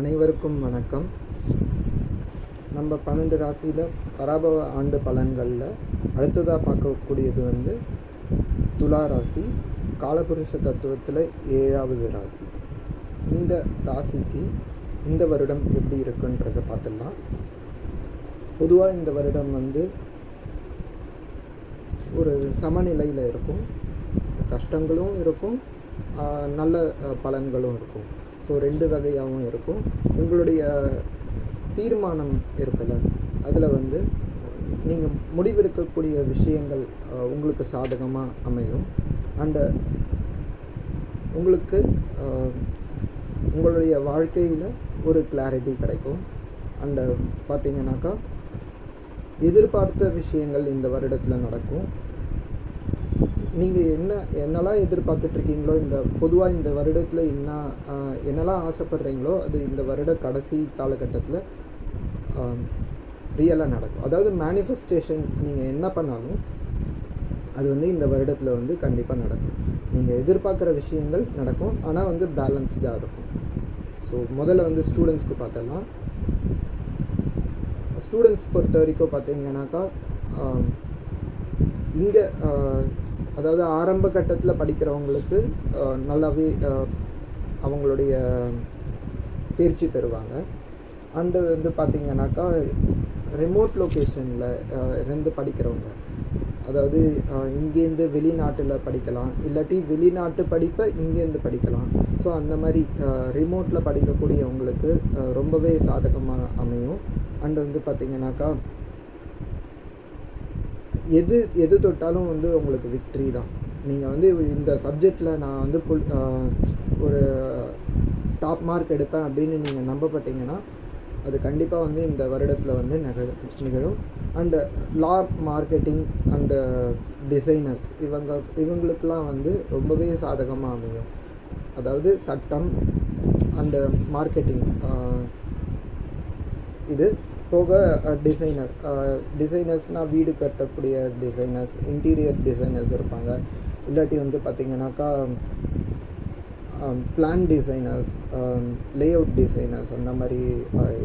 அனைவருக்கும் வணக்கம். நம்ம 12 ராசியில் பராபவ ஆண்டு பலன்களில் அடுத்ததாக பார்க்கக்கூடியது துலா ராசி, காலபுருஷ தத்துவத்தில் 7வது ராசி. இந்த ராசிக்கு இந்த வருடம் எப்படி இருக்குன்றதை பார்த்துடலாம். பொதுவாக இந்த வருடம் ஒரு சமநிலையில் இருக்கும். கஷ்டங்களும் இருக்கும், நல்ல பலன்களும் இருக்கும். ஸோ 2 வகையாகவும் இருக்கும். உங்களுடைய தீர்மானம் இருக்குல்ல, அதில் நீங்கள் முடிவெடுக்கக்கூடிய விஷயங்கள் உங்களுக்கு சாதகமாக அமையும். அண்டு உங்களுக்கு உங்களுடைய வாழ்க்கையில் ஒரு கிளாரிட்டி கிடைக்கும். அண்டு பார்த்தீங்கன்னாக்கா எதிர்பார்த்த விஷயங்கள் இந்த வருடத்தில் நடக்கும். நீங்கள் என்னெல்லாம் எதிர்பார்த்துட்ருக்கீங்களோ, பொதுவாக இந்த வருடத்தில் என்னெல்லாம் ஆசைப்படுறீங்களோ அது இந்த வருட கடைசி காலகட்டத்தில் ரியலாக நடக்கும். அதாவது மேனிஃபெஸ்டேஷன் நீங்கள் என்ன பண்ணாலும் அது இந்த வருடத்தில் கண்டிப்பாக நடக்கும். நீங்கள் எதிர்பார்க்குற விஷயங்கள் நடக்கும், ஆனால் பேலன்ஸ்டாக இருக்கும். ஸோ முதல்ல ஸ்டூடெண்ட்ஸ்க்கு பார்த்தலாம். ஸ்டூடெண்ட்ஸ் பொறுத்த வரைக்கும் பார்த்தீங்கன்னாக்கா இங்கே அதாவது ஆரம்ப கட்டத்தில் படிக்கிறவங்களுக்கு நல்லாவே அவங்களுடைய தேர்ச்சி பெறுவாங்க. அண்டு பார்த்திங்கனாக்கா ரிமோட் லொக்கேஷனில் இருந்து படிக்கிறவங்க, அதாவது இங்கேருந்து வெளிநாட்டில் படிக்கலாம், இல்லாட்டி வெளிநாட்டு படிப்பை இங்கேருந்து படிக்கலாம். ஸோ அந்த மாதிரி ரிமோட்டில் படிக்கக்கூடியவங்களுக்கு ரொம்பவே சாதகமாக அமையும். அண்டு பார்த்திங்கனாக்கா எது தொட்டாலும் உங்களுக்கு விக்ட்ரி தான். நீங்கள் இந்த சப்ஜெக்டில் நான் ஒரு டாப் மார்க் எடுப்பேன் அப்படின்னு நீங்கள் நம்பப்பட்டீங்கன்னா அது கண்டிப்பாக இந்த வருடத்தில் நிகழும். And law, marketing and designers இவங்களுக்கெல்லாம் ரொம்பவே சாதகமாக அமையும். அதாவது சட்டம் அண்டு மார்க்கெட்டிங், இது போக டிசைனர்ஸ்னால் வீடு கட்டக்கூடிய டிசைனர்ஸ், இன்டீரியர் டிசைனர்ஸ் இருப்பாங்க. இல்லாட்டி பார்த்திங்கனாக்கா பிளான் டிசைனர்ஸ், லேஅவுட் டிசைனர்ஸ் அந்த மாதிரி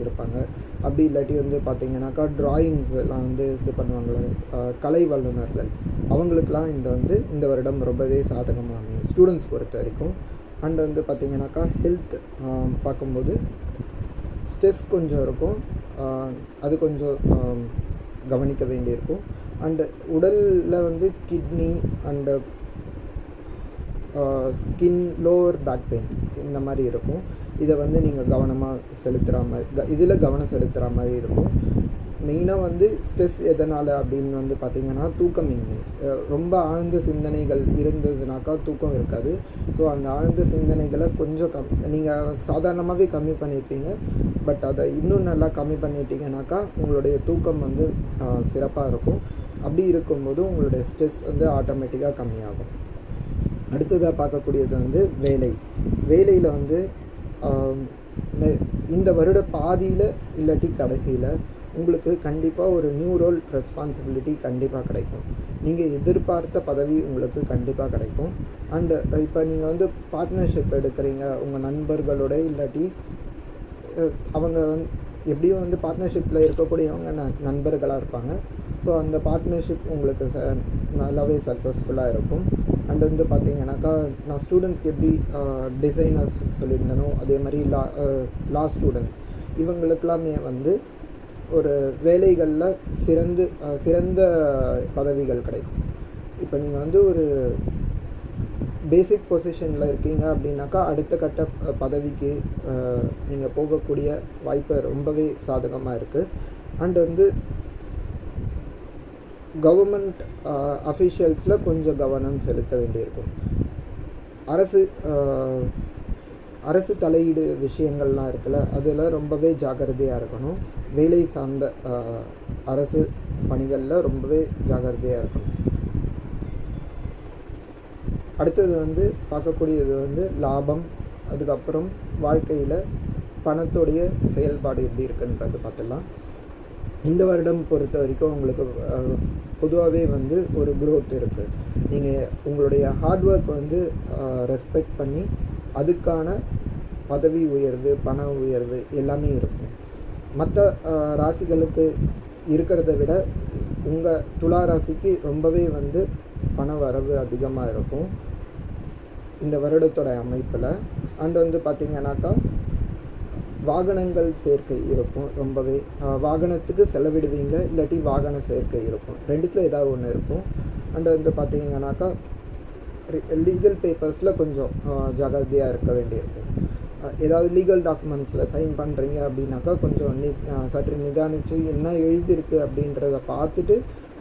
இருப்பாங்க. அப்படி இல்லாட்டி பார்த்திங்கனாக்கா ட்ராயிங்ஸ் எல்லாம் இது பண்ணுவாங்களே, கலை வல்லுநர்கள், அவங்களுக்கெல்லாம் இந்த வருடம் ரொம்பவே சாதகமாக அமையும் ஸ்டூடெண்ட்ஸ் பொறுத்த வரைக்கும். அண்டு பார்த்திங்கனாக்கா ஹெல்த் பார்க்கும்போது ஸ்ட்ரெஸ் கொஞ்சம் இருக்கும், அது கொஞ்சம் கவனிக்க வேண்டியிருக்கும். அண்டு உடலில் kidney and skin, lower back pain இந்த மாதிரி இருக்கும். இதை நீங்கள் கவனமாக செலுத்துகிற மாதிரி, இதில் கவனம் செலுத்துகிற மாதிரி இருக்கும். மெயினாக ஸ்ட்ரெஸ் எதனால் அப்படின்னு பார்த்திங்கன்னா தூக்கமின்மை. ரொம்ப ஆழ்ந்த சிந்தனைகள் இருந்ததுனாக்கா தூக்கம் இருக்காது. ஸோ அந்த ஆழ்ந்த சிந்தனைகளை கொஞ்சம் நீங்கள் சாதாரணமாகவே கம்மி பண்ணியிருப்பீங்க. பட் அதை இன்னும் நல்லா கம்மி பண்ணிட்டீங்கன்னாக்கா உங்களுடைய தூக்கம் சிறப்பாக இருக்கும். அப்படி இருக்கும்போது உங்களுடைய ஸ்ட்ரெஸ் ஆட்டோமேட்டிக்காக கம்மியாகும். அடுத்ததாக பார்க்கக்கூடியது வேலையில் இந்த வருட பாதியில் இல்லாட்டி கடைசியில் உங்களுக்கு கண்டிப்பாக ஒரு நியூ ரோல் ரெஸ்பான்சிபிலிட்டி கண்டிப்பாக கிடைக்கும். நீங்கள் எதிர்பார்த்த பதவி உங்களுக்கு கண்டிப்பாக கிடைக்கும். அண்டு இப்போ நீங்கள் பார்ட்னர்ஷிப் எடுக்கிறீங்க உங்கள் நண்பர்களோட, இல்லாட்டி அவங்க எப்படியும் பார்ட்னர்ஷிப்பில் இருக்கக்கூடியவங்க நண்பர்களாக இருப்பாங்க. ஸோ அந்த பார்ட்னர்ஷிப் உங்களுக்கு நல்லாவே சக்ஸஸ்ஃபுல்லாக இருக்கும். அண்டு பார்த்திங்கனாக்கா நான் ஸ்டூடெண்ட்ஸ்க்கு எப்படி டிசைனர்ஸ் சொல்லியிருந்தனோ அதே மாதிரி லா ஸ்டூடெண்ட்ஸ் இவங்களுக்கெல்லாமே ஒரு வேலைகளில் சிறந்த பதவிகள் கிடைக்கும். இப்போ நீங்கள் ஒரு பேசிக் பொசிஷனில் இருக்கீங்க அப்படின்னாக்கா அடுத்த கட்ட பதவிக்கு நீங்கள் போகக்கூடிய வாய்ப்பு ரொம்பவே சாதகமாக இருக்குது. அண்டு கவர்மெண்ட் அஃபிஷியல்ஸில் கொஞ்சம் கவனம் செலுத்த வேண்டியிருக்கும். அரசு தலையீடு விஷயங்கள்லாம் இருக்குல்ல, அதில் ரொம்பவே ஜாக்கிரதையாக இருக்கணும். வேலை சார்ந்த அரசு பணிகளில் ரொம்பவே ஜாக்கிரதையாக இருக்கணும். அடுத்தது பார்க்கக்கூடியது லாபம், அதுக்கப்புறம் வாழ்க்கையில் பணத்தோடைய செயல்பாடு எப்படி இருக்குன்றது பார்த்துடலாம். இந்த வருடம் பொறுத்த வரைக்கும் உங்களுக்கு பொதுவாகவே ஒரு growth இருக்குது. நீங்கள் உங்களுடைய ஹார்ட் ஒர்க் ரெஸ்பெக்ட் பண்ணி அதுக்கான பதவி உயர்வு, பண உயர்வு எல்லாமே இருக்கும். மற்ற ராசிகளுக்கு இருக்கிறத விட உங்கள் துலா ராசிக்கு ரொம்பவே வந்து பண வரவு அதிகமாக இருக்கும் இந்த வருடத்தோட அமைப்பில். அண்ட் வந்து பார்த்திங்கனாக்கா வாகனங்கள் சேர்க்கை இருக்கும். ரொம்பவே வாகனத்துக்கு செலவிடுவீங்க, இல்லாட்டி வாகன சேர்க்கை இருக்கும். ரெண்டுத்தில் ஏதாவது ஒன்று இருக்கும். அண்ட் வந்து பார்த்திங்கனாக்கா லீகல் பேப்பர்ஸில் கொஞ்சம் ஜாகிரதையாக இருக்க வேண்டியிருக்கும். ஏதாவது லீகல் டாக்குமெண்ட்ஸில் சைன் பண்ணுறீங்க அப்படின்னாக்கா கொஞ்சம் சற்று நிதானித்து என்ன எழுதியிருக்கு அப்படின்றத பார்த்துட்டு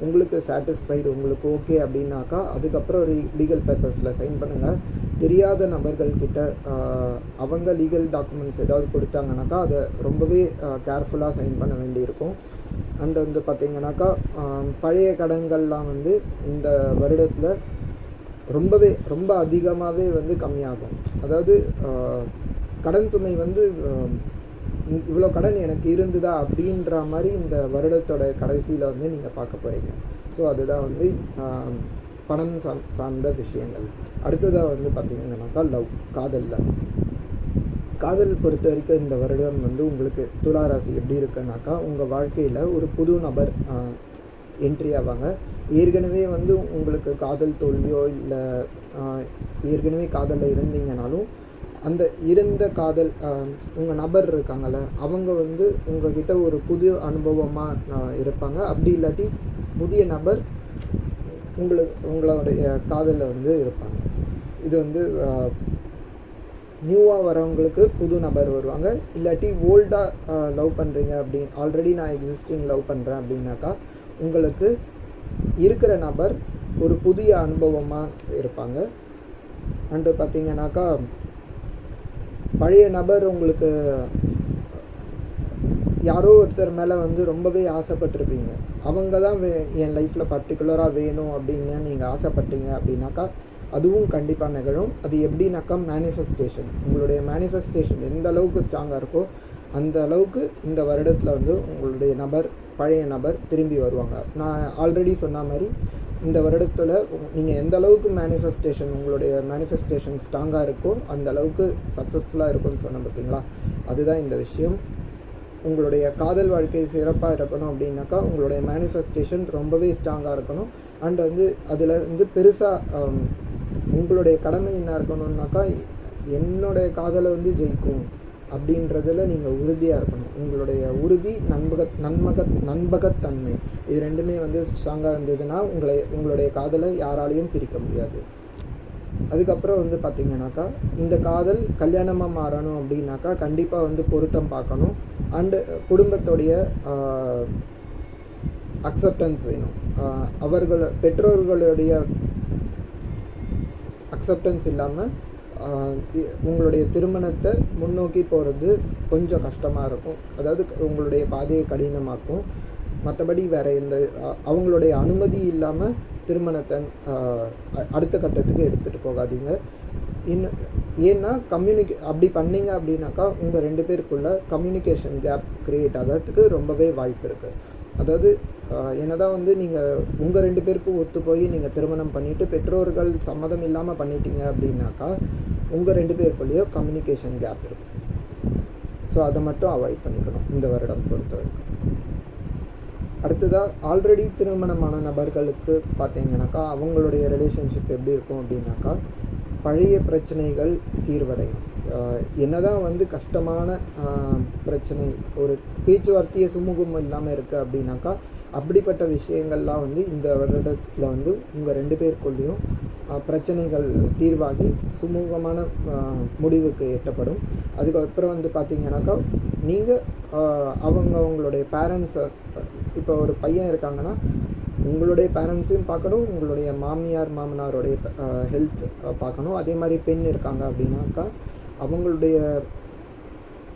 உங்களுக்கு சாட்டிஸ்ஃபைடு, உங்களுக்கு ஓகே அப்படின்னாக்கா அதுக்கப்புறம் ஒரு லீகல் பேப்பர்ஸில் சைன் பண்ணுங்கள். தெரியாத நபர்கள்கிட்ட அவங்க லீகல் டாக்குமெண்ட்ஸ் ஏதாவது கொடுத்தாங்கனாக்கா அதை ரொம்பவே கேர்ஃபுல்லாக சைன் பண்ண வேண்டியிருக்கும். அண்ட் வந்து பார்த்திங்கனாக்கா பழைய கடன்கள்லாம் வந்து இந்த வருடத்தில் ரொம்ப அதிகமாகவே வந்து கம்மியாகும். அதாவது கடன் சுமை வந்து இவ்வளோ கடன் எனக்கு இருந்ததா அப்படின்ற மாதிரி இந்த வருடத்தோட கடைசியில் வந்து நீங்கள் பார்க்க போகிறீங்க. ஸோ அதுதான் வந்து பணம் சார்ந்த விஷயங்கள். அடுத்ததாக வந்து பார்த்திங்கன்னாக்கா காதல் பொறுத்த வரைக்கும் இந்த வருடம் வந்து உங்களுக்கு துலா ராசி எப்படி இருக்குன்னாக்கா உங்கள் வாழ்க்கையில் ஒரு புது நபர் என்ட்ரி ஆவாங்க. ஏற்கனவே வந்து உங்களுக்கு காதல் தோல்வியோ இல்லை ஏற்கனவே காதலில் இருந்தீங்கனாலும் அந்த இருந்த காதல் உங்கள் நபர் இருக்காங்கள்ல அவங்க வந்து உங்ககிட்ட ஒரு புது அனுபவமாக இருப்பாங்க. அப்படி இல்லாட்டி புதிய நபர் உங்களுடைய காதலில் வந்து இருப்பாங்க. இது வந்து நியூவாக வரவங்களுக்கு புது நபர் வருவாங்க. இல்லாட்டி ஓல்டாக லவ் பண்ணுறீங்க அப்படின்னு ஆல்ரெடி நான் எக்ஸிஸ்டிங் லவ் பண்ணுறேன் அப்படின்னாக்கா உங்களுக்கு இருக்கிற நபர் ஒரு புதிய அனுபவமாக இருப்பாங்க. அண்டு பார்த்திங்கனாக்கா பழைய நபர் உங்களுக்கு யாரோ ஒருத்தர் மேலே வந்து ரொம்பவே ஆசைப்பட்டிருப்பீங்க. அவங்க தான் என் லைஃப்பில் பர்டிகுலராக வேணும் அப்படின்னு நீங்கள் ஆசைப்பட்டீங்க அப்படின்னாக்கா அதுவும் கண்டிப்பாக நிகழும். அது எப்படின்னாக்கா மேனிஃபெஸ்டேஷன். உங்களுடைய மேனிஃபெஸ்டேஷன் எந்த அளவுக்கு ஸ்ட்ராங்காக இருக்கோ அந்த அளவுக்கு இந்த வருடத்தில் வந்து உங்களுடைய பழைய நபர் திரும்பி வருவாங்க. நான் ஆல்ரெடி சொன்ன மாதிரி இந்த வருடத்தில் நீங்கள் எந்த அளவுக்கு உங்களுடைய மேனிஃபெஸ்டேஷன் ஸ்ட்ராங்காக இருக்கோ அந்த அளவுக்கு சக்ஸஸ்ஃபுல்லாக இருக்கும்னு சொன்னேன் பார்த்தீங்களா, அதுதான் இந்த விஷயம். உங்களுடைய காதல் வாழ்க்கை சிறப்பாக இருக்கணும் அப்படின்னாக்கா உங்களுடைய மேனிஃபெஸ்டேஷன் ரொம்பவே ஸ்ட்ராங்காக இருக்கணும். அண்ட் வந்து அதில் வந்து பெருசாக உங்களுடைய கடமை என்ன இருக்கணும்னாக்கா என்னுடைய காதலை வந்து ஜெயிக்கும் அப்படின்றதில் நீங்கள் உறுதியாக இருக்கணும். உங்களுடைய உறுதி, நண்பகத்தன்மை இது ரெண்டுமே வந்து ஸ்ட்ராங்காக இருந்ததுன்னா உங்களுடைய காதலை யாராலையும் பிரிக்க முடியாது. அதுக்கப்புறம் வந்து பார்த்திங்கனாக்கா இந்த காதல் கல்யாணமாக மாறணும் அப்படின்னாக்கா கண்டிப்பாக வந்து பொருத்தம் பார்க்கணும். அண்டு குடும்பத்துடைய அக்செப்டன்ஸ் வேணும். பெற்றோர்களுடைய அக்செப்டன்ஸ் இல்லாமல் உங்களுடைய திருமணத்தை முன்னோக்கி போகிறது கொஞ்சம் கஷ்டமாக இருக்கும். அதாவது உங்களுடைய பாதையை கடினமாக்கும். மற்றபடி வேறு அவங்களுடைய அனுமதி இல்லாமல் திருமணத்தை அடுத்த கட்டத்துக்கு எடுத்துகிட்டு போகாதீங்க. ஏன்னா அப்படி பண்ணீங்க அப்படின்னாக்கா உங்கள் 2 பேருக்குள்ள கம்யூனிகேஷன் கேப் க்ரியேட் ஆகிறதுக்கு ரொம்பவே வாய்ப்பு இருக்குது. அதாவது என்னதான் வந்து நீங்கள் உங்கள் 2 பேருக்கும் ஒத்து போய் நீங்கள் திருமணம் பண்ணிவிட்டு பெற்றோர்கள் சம்மதம் இல்லாமல் பண்ணிட்டீங்க அப்படின்னாக்கா உங்கள் 2 பேருக்குள்ளேயோ கம்யூனிகேஷன் கேப் இருக்கும். ஸோ அதை மட்டும் அவாய்ட் பண்ணிக்கணும் இந்த வருடம் பொறுத்த வரைக்கும். அடுத்ததாக ஆல்ரெடி திருமணமான நபர்களுக்கு பார்த்தீங்கன்னாக்கா அவங்களுடைய ரிலேஷன்ஷிப் எப்படி இருக்கும் அப்படின்னாக்கா பழைய பிரச்சனைகள் தீர்வடையும். என்னதான் வந்து கஷ்டமான பிரச்சனை ஒரு பேச்சுவார்த்தையே சுமூகம் இல்லாமல் இருக்குது அப்படின்னாக்கா அப்படிப்பட்ட விஷயங்கள்லாம் வந்து இந்த வருடத்தில் வந்து உங்கள் 2 பேருக்குள்ளேயும் பிரச்சனைகள் தீர்வாகி சுமூகமான முடிவுக்கு எட்டப்படும். அதுக்கப்புறம் வந்து பார்த்திங்கனாக்கா நீங்கள் அவங்களுடைய பேரண்ட்ஸை, இப்போ ஒரு பையன் இருக்காங்கன்னா உங்களுடைய பேரண்ட்ஸையும் பார்க்கணும், உங்களுடைய மாமனாருடைய ஹெல்த் பார்க்கணும். அதே மாதிரி பெண் இருக்காங்க அப்படின்னாக்கா அவங்களுடைய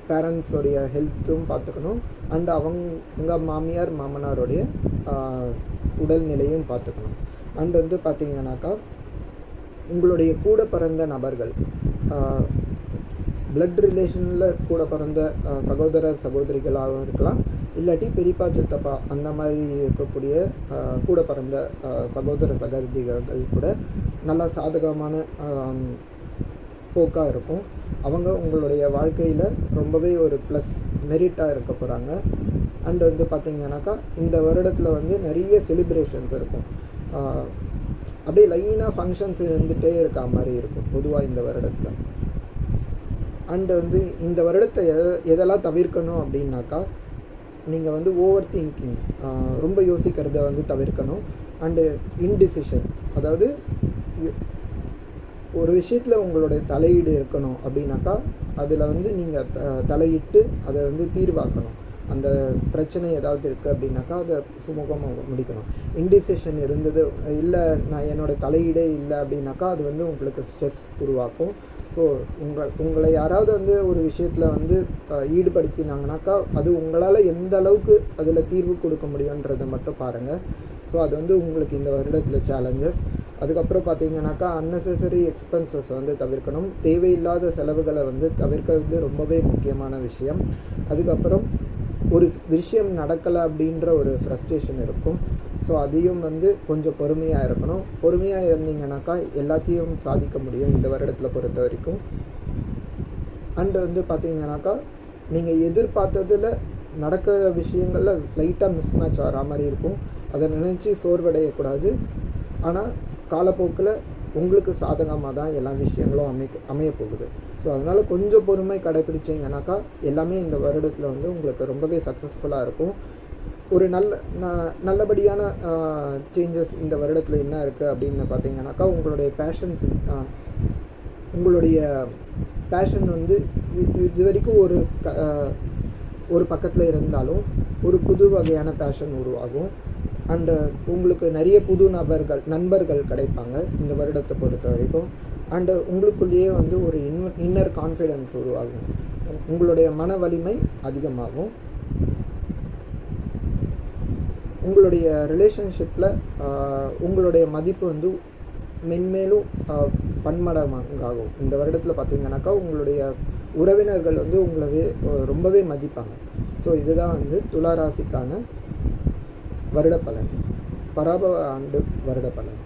பேரண்ட்ஸோடைய ஹெல்த்தும் பார்த்துக்கணும். அண்ட் அவங்க மாமனாருடைய உடல்நிலையும் பார்த்துக்கணும். அண்ட் வந்து பார்த்திங்கனாக்கா உங்களுடைய கூட பிறந்த நபர்கள், பிளட் ரிலேஷனில் கூட பிறந்த சகோதரிகளாகவும் இருக்கலாம், இல்லாட்டி பெரியப்பா சித்தப்பா அந்த மாதிரி இருக்கக்கூடிய கூட பிறந்த சகோதரிகள் கூட நல்லா சாதகமான போக்காக இருக்கும். அவங்க உங்களுடைய வாழ்க்கையில் ரொம்பவே ஒரு ப்ளஸ் மெரிட்டாக இருக்க போகிறாங்க. அண்ட் வந்து பார்த்திங்கனாக்கா இந்த வருடத்தில் வந்து நிறைய செலிப்ரேஷன்ஸ் இருக்கும். அப்படியே லைனாக ஃபங்க்ஷன்ஸ் இருந்துகிட்டே இருக்க மாதிரி இருக்கும் பொதுவாக இந்த வருடத்தில். அண்டு வந்து இந்த வருடத்தை எதெல்லாம் தவிர்க்கணும் அப்படின்னாக்கா, நீங்கள் வந்து ஓவர் திங்கிங், ரொம்ப யோசிக்கிறத வந்து தவிர்க்கணும். அண்டு இன்டிசிஷன், அதாவது ஒரு விஷயத்தில் உங்களுடைய தலையீடு இருக்கணும் அப்படின்னாக்கா அதில் வந்து நீங்கள் தலையிட்டு அதை வந்து தீர்வாக்கணும். அந்த பிரச்சனை ஏதாவது இருக்குது அப்படின்னாக்கா அதை சுமூகமாக முடிக்கணும். இன்டிசிஷன் இருந்தது இல்லை, நான் என்னோடய தலையீடே இல்லை அப்படின்னாக்கா அது வந்து உங்களுக்கு ஸ்ட்ரெஸ் உருவாக்கும். ஸோ உங்களை யாராவது வந்து ஒரு விஷயத்தில் வந்து ஈடுபடுத்தினாங்கனாக்கா அது உங்களால் எந்த அளவுக்கு அதில் தீர்வு கொடுக்க முடியுன்றதை மட்டும் பாருங்கள். ஸோ அது வந்து உங்களுக்கு இந்த வருடத்தில் சேலஞ்சஸ். அதுக்கப்புறம் பார்த்தீங்கன்னாக்கா அன்னெசரி எக்ஸ்பென்சஸ் வந்து தவிர்க்கணும். தேவையில்லாத செலவுகளை வந்து தவிர்க்கிறது ரொம்பவே முக்கியமான விஷயம். அதுக்கப்புறம் ஒரு விஷயம் நடக்கலை அப்படின்ற ஒரு ஃப்ரஸ்ட்ரேஷன் இருக்கும். ஸோ அதையும் வந்து கொஞ்சம் பொறுமையாக இருக்கணும். பொறுமையாக இருந்தீங்கன்னாக்கா எல்லாத்தையும் சாதிக்க முடியும் இந்த வருடத்தில் பொறுத்த வரைக்கும். அண்டு வந்து பார்த்தீங்கன்னாக்கா நீங்கள் எதிர்பார்த்ததில் நடக்கிற விஷயங்களில் லைட்டாக மிஸ்மேட்ச் ஆகிற மாதிரி இருக்கும். அதை நினச்சி சோர்வடையக்கூடாது. ஆனால் காலப்போக்கில் உங்களுக்கு சாதகமாக தான் எல்லா விஷயங்களும் அமைய போகுது. ஸோ அதனால் கொஞ்சம் பொறுமை கடைப்பிடிச்சிங்கனாக்கா எல்லாமே இந்த வருடத்தில் வந்து உங்களுக்கு ரொம்பவே சக்ஸஸ்ஃபுல்லாக இருக்கும். ஒரு நல்லபடியான சேஞ்சஸ் இந்த வருடத்தில் என்ன இருக்குது அப்படின்னு பார்த்தீங்கன்னாக்கா, உங்களுடைய பேஷன் வந்து இது வரைக்கும் ஒரு பக்கத்தில் இருந்தாலும் ஒரு புது வகையான பேஷன் உருவாகும். அண்டு உங்களுக்கு நிறைய புது நண்பர்கள் கிடைப்பாங்க இந்த வருடத்தை பொறுத்த வரைக்கும். அண்டு உங்களுக்குள்ளேயே வந்து ஒரு இன்னர் கான்ஃபிடென்ஸ் உருவாகும். உங்களுடைய மன வலிமை அதிகமாகும். உங்களுடைய ரிலேஷன்ஷிப்பில் உங்களுடைய மதிப்பு வந்து மென்மேலும் பன்மடங்காகும். இந்த வருடத்தில் பார்த்தீங்கன்னாக்கா உங்களுடைய உறவினர்கள் வந்து உங்களை ரொம்பவே மதிப்பாங்க. ஸோ இதுதான் வந்து துலா ராசிக்கான வருட பலன், பராபவ ஆண்டு வருட பலன்.